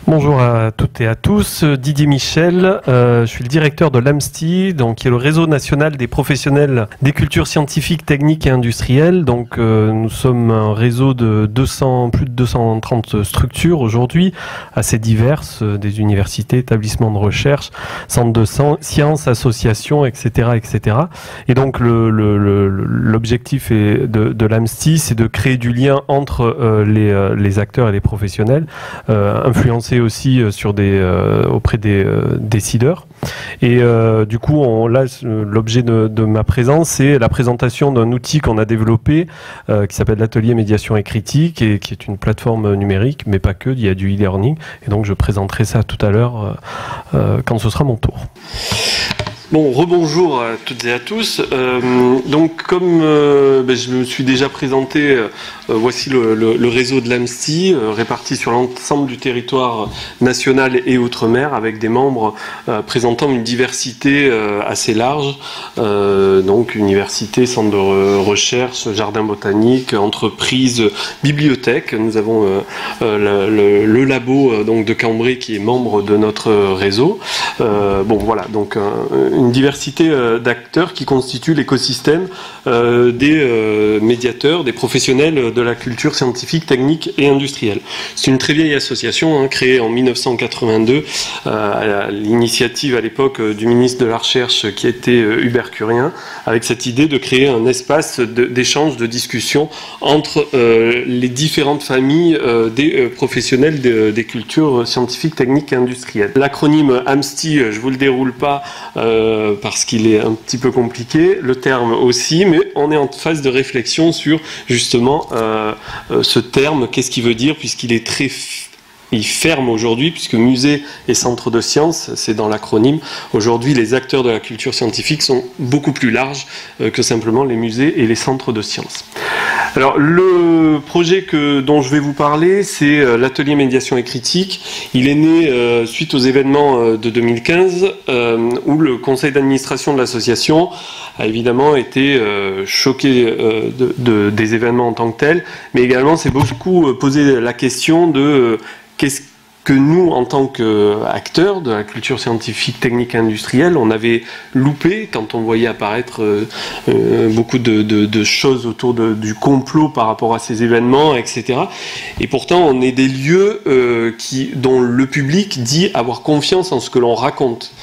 Bonjour à toutes et à tous, Didier Michel, je suis le directeur de l'AMSTI, donc qui est le réseau national des professionnels des cultures scientifiques, techniques et industrielles. Donc nous sommes un réseau de plus de 230 structures aujourd'hui, assez diverses, des universités, établissements de recherche, centres de sciences, associations, etc., etc. Et donc l'objectif de l'AMSTI, c'est de créer du lien entre les acteurs et les professionnels, influencer aussi auprès des décideurs. Et du coup, là, l'objet de ma présence, c'est la présentation d'un outil qu'on a développé qui s'appelle l'Atelier Médiation et Critique et qui est une plateforme numérique, mais pas que, il y a du e-learning. Et donc, je présenterai ça tout à l'heure quand ce sera mon tour. Bon, rebonjour à toutes et à tous. Donc, comme je me suis déjà présenté, voici le réseau de l'AMSTI, réparti sur l'ensemble du territoire national et outre-mer, avec des membres présentant une diversité assez large. Donc, université, centre de recherche, jardin botanique, entreprise, bibliothèque. Nous avons le labo donc, de Cambrai qui est membre de notre réseau. Bon, voilà, donc une diversité d'acteurs qui constituent l'écosystème des médiateurs, des professionnels de la culture scientifique, technique et industrielle. C'est une très vieille association créée en 1982 à l'initiative à l'époque du ministre de la Recherche qui était Hubert Curien, avec cette idée de créer un espace d'échange, de discussion entre les différentes familles des professionnels des cultures scientifiques, techniques et industrielles. L'acronyme AMSTI, je ne vous le déroule pas parce qu'il est un petit peu compliqué, le terme aussi, mais on est en phase de réflexion sur justement ce terme, qu'est-ce qu'il veut dire, puisqu'il est il ferme aujourd'hui, puisque musée et centre de sciences, c'est dans l'acronyme. Aujourd'hui, les acteurs de la culture scientifique sont beaucoup plus larges que simplement les musées et les centres de sciences. Alors, le projet dont je vais vous parler, c'est l'atelier médiation et critique. Il est né suite aux événements de 2015, où le conseil d'administration de l'association a évidemment été choqué des événements en tant que tels, mais également s'est beaucoup posé la question de qu'est-ce que nous, en tant qu'acteurs de la culture scientifique, technique et industrielle, on avait loupé quand on voyait apparaître beaucoup de choses autour du complot par rapport à ces événements, etc. Et pourtant, on est des lieux dont le public dit avoir confiance en ce que l'on raconte.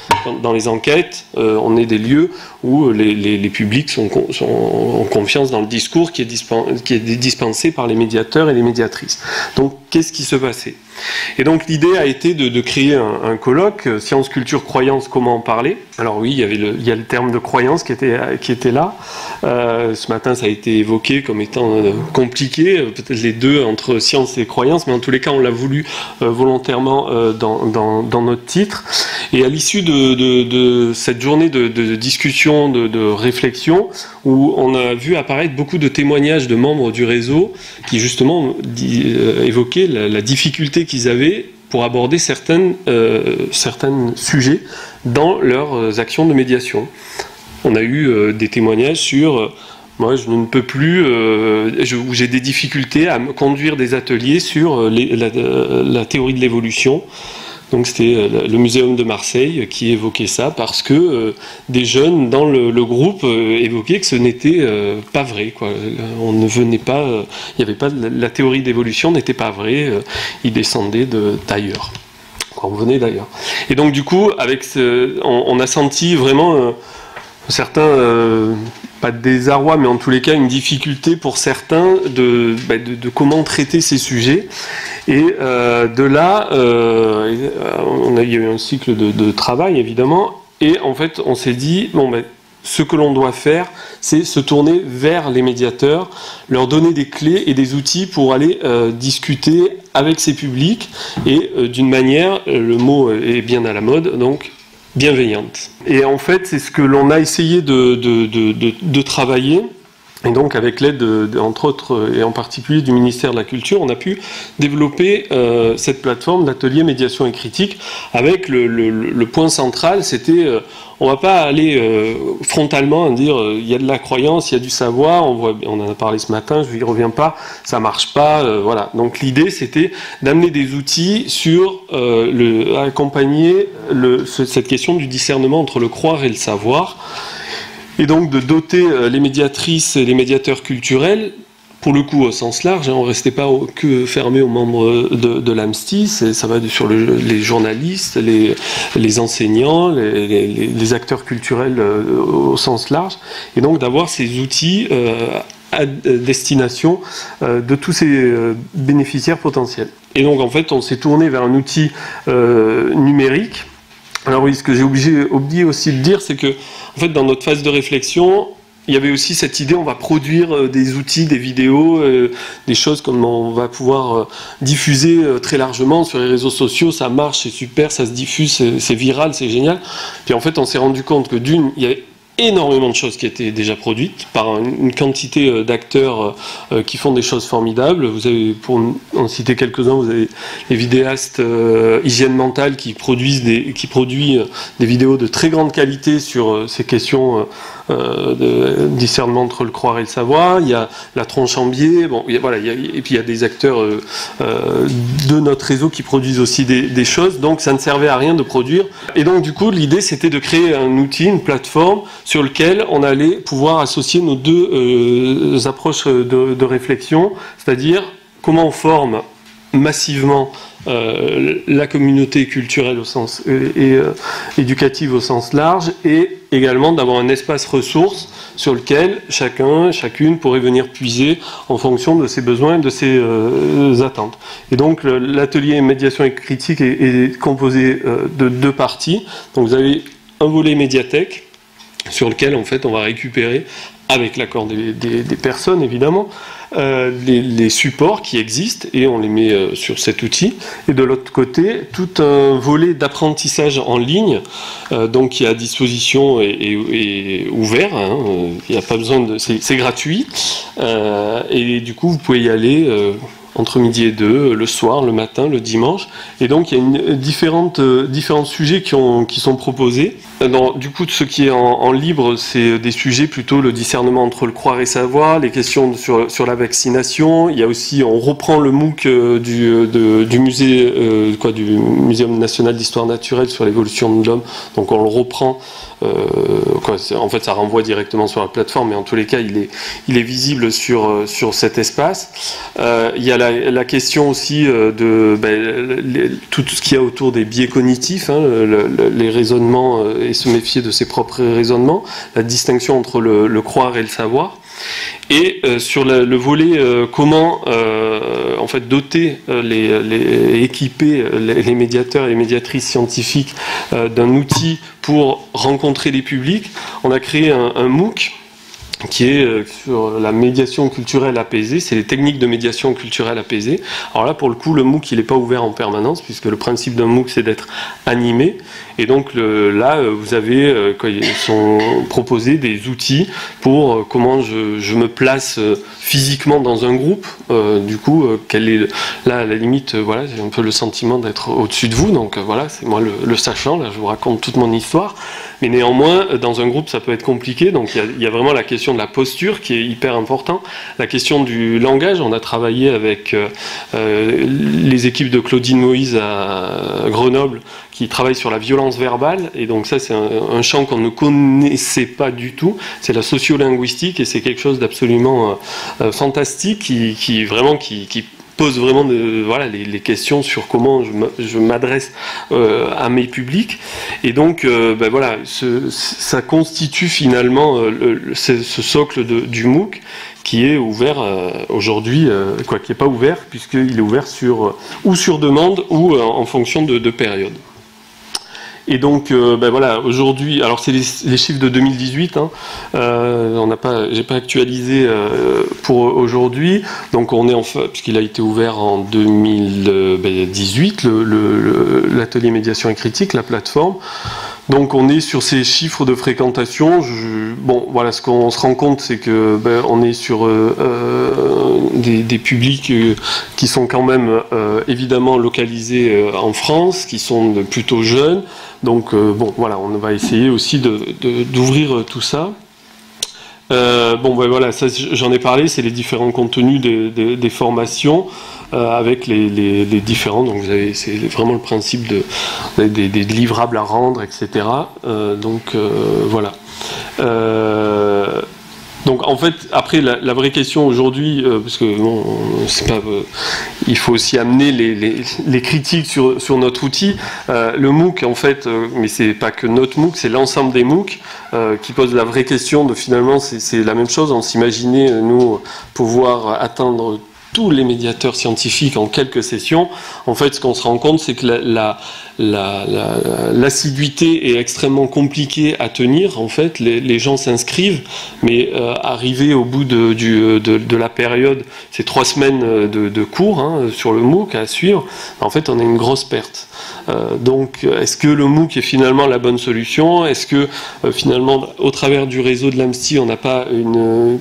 Dans les enquêtes, on est des lieux où les publics ont confiance dans le discours qui est dispensé par les médiateurs et les médiatrices. Donc, qu'est-ce qui se passait ? Et donc l'idée a été de créer un colloque, Science, Culture, Croyance, comment en parler. Alors oui, il y a le terme de croyance qui était là. Ce matin, ça a été évoqué comme étant compliqué, peut-être les deux entre science et croyance, mais en tous les cas, on l'a voulu volontairement dans notre titre. Et à l'issue de cette journée de discussion, de réflexion, où on a vu apparaître beaucoup de témoignages de membres du réseau qui justement évoquaient la difficulté qu'ils avaient pour aborder certains sujets dans leurs actions de médiation. On a eu des témoignages sur moi je ne peux plus, j'ai des difficultés à me conduire des ateliers sur la théorie de l'évolution. Donc c'était le Muséum de Marseille qui évoquait ça parce que des jeunes dans le groupe évoquaient que ce n'était pas vrai, quoi. On ne venait pas, il y avait pas la théorie d'évolution n'était pas vraie, ils descendaient d'ailleurs. On venait d'ailleurs. Et donc du coup, on a senti vraiment certains, pas de désarroi, mais en tous les cas une difficulté pour certains de comment traiter ces sujets. Et de là, il y a eu un cycle de travail, évidemment, et en fait, on s'est dit, ce que l'on doit faire, c'est se tourner vers les médiateurs, leur donner des clés et des outils pour aller discuter avec ces publics, et d'une manière, le mot est bien à la mode, donc bienveillante. Et en fait, c'est ce que l'on a essayé de travailler Et donc, avec l'aide, entre autres, et en particulier du ministère de la Culture, on a pu développer cette plateforme d'atelier médiation et critique avec le point central, c'était, on ne va pas aller frontalement à dire, il y a de la croyance, il y a du savoir, on en a parlé ce matin, je n'y reviens pas, ça ne marche pas, voilà. Donc l'idée, c'était d'amener des outils sur accompagner cette question du discernement entre le croire et le savoir. Et donc de doter les médiatrices et les médiateurs culturels, pour le coup au sens large, on ne restait pas que fermé aux membres de l'AMSTI, ça va sur les journalistes, les enseignants, les acteurs culturels au sens large, et donc d'avoir ces outils à destination de tous ces bénéficiaires potentiels. Et donc en fait on s'est tourné vers un outil numérique. Alors oui, ce que j'ai oublié aussi de dire, c'est que en fait, dans notre phase de réflexion, il y avait aussi cette idée, on va produire des outils, des vidéos, des choses comme on va pouvoir diffuser très largement sur les réseaux sociaux, ça marche, c'est super, ça se diffuse, c'est viral, c'est génial. Puis en fait, on s'est rendu compte que d'une, il y a énormément de choses qui étaient déjà produites par une quantité d'acteurs qui font des choses formidables. Vous avez, pour en citer quelques-uns, vous avez les vidéastes Hygiène Mentale qui produit des vidéos de très grande qualité sur ces questions de discernement entre le croire et le savoir. Il y a la Tronche en biais, bon, voilà, et puis il y a des acteurs de notre réseau qui produisent aussi des choses, donc ça ne servait à rien de produire. Et donc du coup, l'idée c'était de créer un outil, une plateforme sur lequel on allait pouvoir associer nos deux approches de réflexion, c'est-à-dire comment on forme massivement la communauté culturelle au sens éducative au sens large, et également d'avoir un espace ressources sur lequel chacune pourrait venir puiser en fonction de ses besoins et de ses attentes. Et donc l'atelier médiation et critique est composé de deux parties. Donc vous avez un volet médiathèque sur lequel en fait on va récupérer, avec l'accord des personnes évidemment, les supports qui existent et on les met sur cet outil. Et de l'autre côté, tout un volet d'apprentissage en ligne, donc qui est à disposition et ouvert, hein, il n'y a pas besoin de, c'est gratuit, et du coup vous pouvez y aller entre midi et 2, le soir, le matin, le dimanche. Et donc il y a différents sujets qui sont proposés. Du coup, ce qui est en libre, c'est des sujets plutôt le discernement entre le croire et savoir, les questions sur la vaccination. Il y a aussi, on reprend le MOOC du Muséum national d'histoire naturelle sur l'évolution de l'homme. Donc on le reprend. En fait, ça renvoie directement sur la plateforme, mais en tous les cas, il est visible sur cet espace. Il y a la question aussi tout ce qu'il y a autour des biais cognitifs, hein, les raisonnements, et se méfier de ses propres raisonnements, la distinction entre le croire et le savoir. Et sur le volet comment en fait doter équiper les médiateurs et les médiatrices scientifiques d'un outil pour rencontrer les publics, on a créé un MOOC qui est sur la médiation culturelle apaisée, c'est les techniques de médiation culturelle apaisée. Alors là, pour le coup, le MOOC, il n'est pas ouvert en permanence, puisque le principe d'un MOOC, c'est d'être animé. Et donc là, vous avez, ils sont proposés des outils pour comment je me place physiquement dans un groupe. Du coup, quelle est là, à la limite, voilà, j'ai un peu le sentiment d'être au-dessus de vous. Donc voilà, c'est moi le sachant. Là, je vous raconte toute mon histoire. Mais néanmoins, dans un groupe, ça peut être compliqué. Donc il y a vraiment la question de la posture qui est hyper important. La question du langage, on a travaillé avec les équipes de Claudine Moïse à Grenoble qui travaillent sur la violence verbale. Et donc ça, c'est un champ qu'on ne connaissait pas du tout. C'est la sociolinguistique et c'est quelque chose d'absolument fantastique qui pose vraiment les questions sur comment je m'adresse à mes publics. Et donc, ça constitue finalement ce socle du MOOC qui est ouvert aujourd'hui, qui n'est pas ouvert, puisqu'il est ouvert sur demande ou en fonction de période. Et donc, aujourd'hui, alors c'est les chiffres de 2018, hein, j'ai pas actualisé pour aujourd'hui, donc on est puisqu'il a été ouvert en 2018, l'atelier médiation et critique, la plateforme. Donc on est sur ces chiffres de fréquentation. Bon, voilà, ce qu'on se rend compte, c'est que on est sur des publics qui sont quand même évidemment localisés en France, qui sont plutôt jeunes. Donc bon, voilà, on va essayer aussi d'ouvrir tout ça. Bon, voilà, ça j'en ai parlé, c'est les différents contenus des formations avec les différents. Donc c'est vraiment le principe des livrables à rendre, etc. Donc voilà. Donc en fait, après la vraie question aujourd'hui, parce que bon, c'est pas, il faut aussi amener les critiques sur notre outil. Le MOOC, en fait, mais c'est pas que notre MOOC, c'est l'ensemble des MOOC qui pose la vraie question de finalement, c'est la même chose. On s'imaginait nous pouvoir atteindre tous les médiateurs scientifiques en quelques sessions. En fait, ce qu'on se rend compte, c'est que l'assiduité est extrêmement compliquée à tenir. En fait, les gens s'inscrivent, mais arriver au bout de la période, c'est 3 semaines de cours sur le MOOC à suivre. En fait, on a une grosse perte. Donc, est-ce que le MOOC est finalement la bonne solution? Est-ce que finalement, au travers du réseau de l'AMSTI, on n'a pas une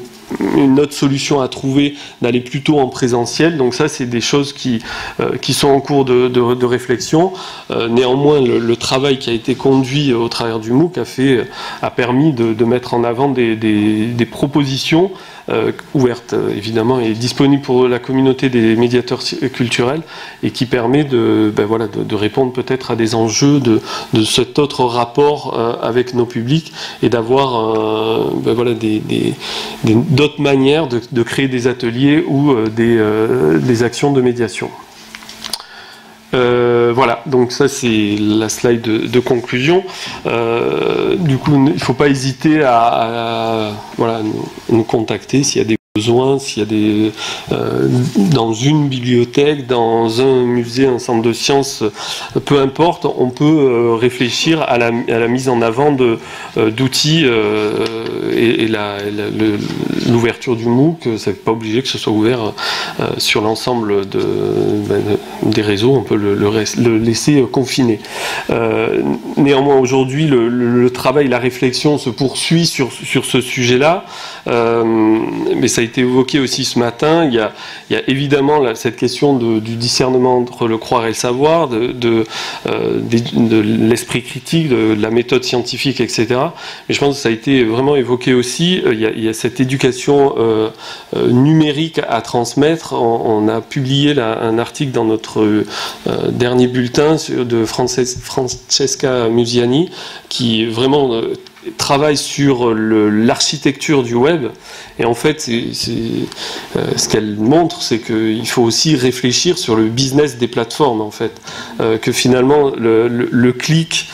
autre solution à trouver, d'aller plutôt en présentiel? Donc ça, c'est des choses qui sont en cours de réflexion. Néanmoins, le travail qui a été conduit au travers du MOOC a permis de mettre en avant des propositions ouvertes, évidemment, et disponibles pour la communauté des médiateurs culturels, et qui permet de répondre peut-être à des enjeux de cet autre rapport avec nos publics, et d'avoir d'autres manières de créer des ateliers ou des actions de médiation. Voilà, donc ça c'est la slide de conclusion. Du coup, il ne faut pas hésiter à nous contacter s'il y a des besoins, s'il y a dans une bibliothèque, dans un musée, un centre de sciences, peu importe, on peut réfléchir à la mise en avant d'outils et l'ouverture du MOOC. Ça n'est pas obligé que ce soit ouvert sur l'ensemble des réseaux, on peut le laisser confiné. Néanmoins, aujourd'hui, le travail, la réflexion se poursuit sur ce sujet-là, mais ça a été évoqué aussi ce matin. Il y a évidemment cette question du discernement entre le croire et le savoir, de l'esprit critique, de la méthode scientifique, etc. Mais je pense que ça a été vraiment évoqué aussi. Il y a cette éducation numérique à transmettre. On a publié un article dans notre dernier bulletin de Francesca Musiani, qui vraiment travaille sur l'architecture du web. Et en fait, ce qu'elle montre, c'est qu'il faut aussi réfléchir sur le business des plateformes, en fait. Que finalement, le clic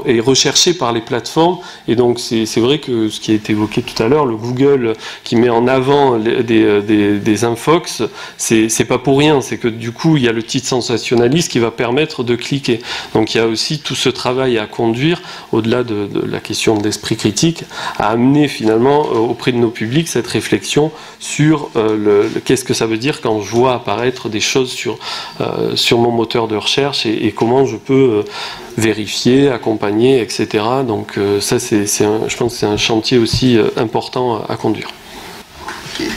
est recherché par les plateformes. Et donc, c'est vrai que ce qui a été évoqué tout à l'heure, le Google qui met en avant des infox, c'est pas pour rien. C'est que du coup, il y a le titre sensationnaliste qui va permettre de cliquer. Donc, il y a aussi tout ce travail à conduire, au-delà de la question d'esprit critique, à amener finalement auprès de nos publics cette réflexion sur qu'est-ce que ça veut dire quand je vois apparaître des choses sur mon moteur de recherche, et comment je peux vérifier, accompagner, etc. Donc ça, je pense que c'est un chantier aussi important à conduire. Okay.